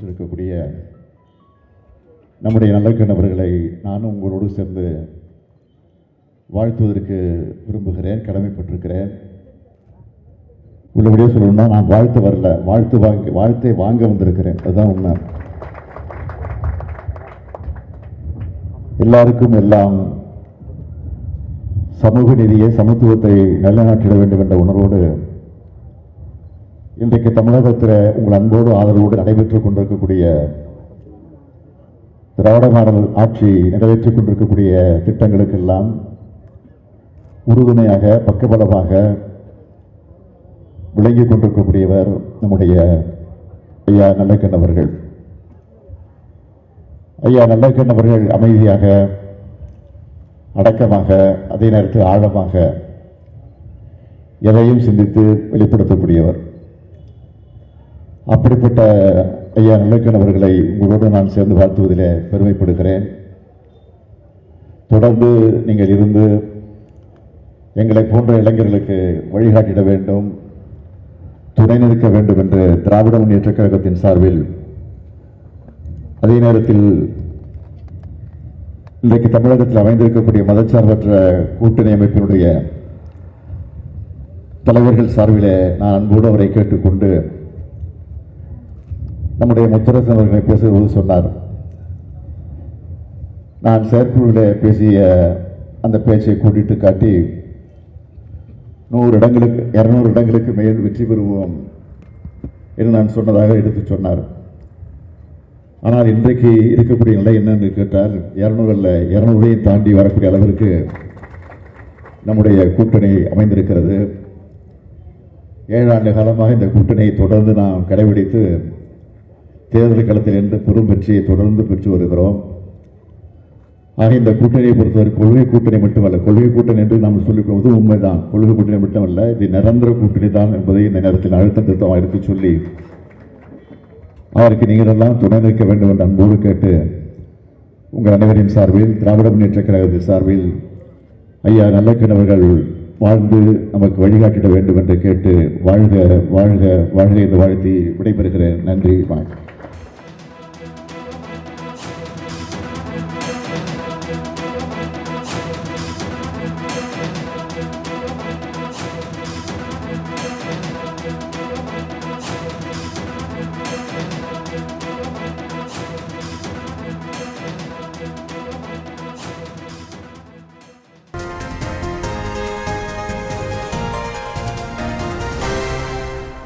வீற்றிருக்கக்கூடிய நம்முடைய நல்லக்கண்ணவர்களை நானும் உங்களோடு சேர்ந்து வாழ்த்துவதற்கு விரும்புகிறேன், கடமைப்பட்டிருக்கிறேன். உள்ளபடியே சொல்லணும்னா நான் வாழ்த்து வரல, வாழ்த்தை வாங்க வந்திருக்கிறேன். அதுதான் உண்மை. எல்லாருக்கும் எல்லாம் சமூக நீதியை, சமத்துவத்தை நிலைநாட்டிட வேண்டும் என்ற உணர்வோடு இன்றைக்கு தமிழகத்தில் உங்கள் அன்போடு ஆதரவோடு நடைபெற்றுக் கொண்டிருக்கக்கூடிய திராவிட மாடல் ஆட்சி நிறைவேற்றிக் கொண்டிருக்கக்கூடிய திட்டங்களுக்கெல்லாம் உறுதுணையாக, பக்கபலமாக விளங்கிக் கொண்டிருக்கக்கூடியவர் நம்முடைய ஐயா நல்லக்கண்ணவர்கள். ஐயா நல்லக்கண்ணவர்கள் அமைதியாக, அடக்கமாக, அதே நேரத்தில் ஆழமாக எதையும் சிந்தித்து வெளிப்படுத்தக்கூடியவர். அப்படிப்பட்ட ஐயா நல்லக்கண்ணவர்களை உங்களோடு நான் சேர்ந்து வாழ்த்துவதிலே பெருமைப்படுகிறேன். தொடர்ந்து நீங்கள் இருந்து எங்களை போன்ற இளைஞர்களுக்கு வழிகாட்டிட வேண்டும், துணை நிற்க வேண்டும் என்று திராவிட முன்னேற்றக் கழகத்தின் சார்பில், அதே நேரத்தில் இன்றைக்கு தமிழகத்தில் அமைந்திருக்கக்கூடிய மதச்சார்பற்ற கூட்டணி அமைப்பினுடைய தலைவர்கள் சார்பிலே நான் அன்போடு அவரை கேட்டுக்கொண்டு, நம்முடைய முத்தரசன் அவர்களை பேசுவது சொன்னார். நான் செயற்குழுவில் பேசிய அந்த பேச்சை கூட்டிட்டு காட்டி 200 இடங்களுக்கு மேல் வெற்றி பெறுவோம் என்று நான் சொன்னதாக எடுத்து சொன்னார். ஆனால் இன்றைக்கு இருக்கக்கூடிய நிலை என்னன்னு கேட்டால் 200 தாண்டி வரக்கூடிய அளவிற்கு நம்முடைய கூட்டணி அமைந்திருக்கிறது. 7 ஆண்டு காலமாக இந்த கூட்டணியை தொடர்ந்து நாம் கடைபிடித்து தேர்தல் களத்தில் என்று பெரும் வெற்றியை தொடர்ந்து பெற்று வருகிறோம். ஆக இந்த கூட்டணியை பொறுத்தவரை கொள்கை கூட்டணி மட்டுமல்ல, கொள்கை கூட்டணி என்று நாம் சொல்லிக் கொள்வது உண்மைதான். கொள்கை கூட்டணி மட்டுமல்ல, இது நிரந்தர கூட்டணி தான் என்பதை இந்த நேரத்தில் அழுத்தம் திருத்தம் எடுத்து சொல்லி அவருக்கு நீங்கள் எல்லாம் துணை நிற்க வேண்டும் என்று அன்போடு கேட்டு, உங்கள் அனைவரின் சார்பில், திராவிட முன்னேற்றக் கழகத்தின் சார்பில் ஐயா நல்லக்கண்ணவர்கள் வாழ்ந்து நமக்கு வழிகாட்டிட வேண்டும் என்று கேட்டு வாழ்க வாழ்க வாழ்க என்று வாழ்த்தி விடைபெறுகிறேன். நன்றி, வணக்கம்.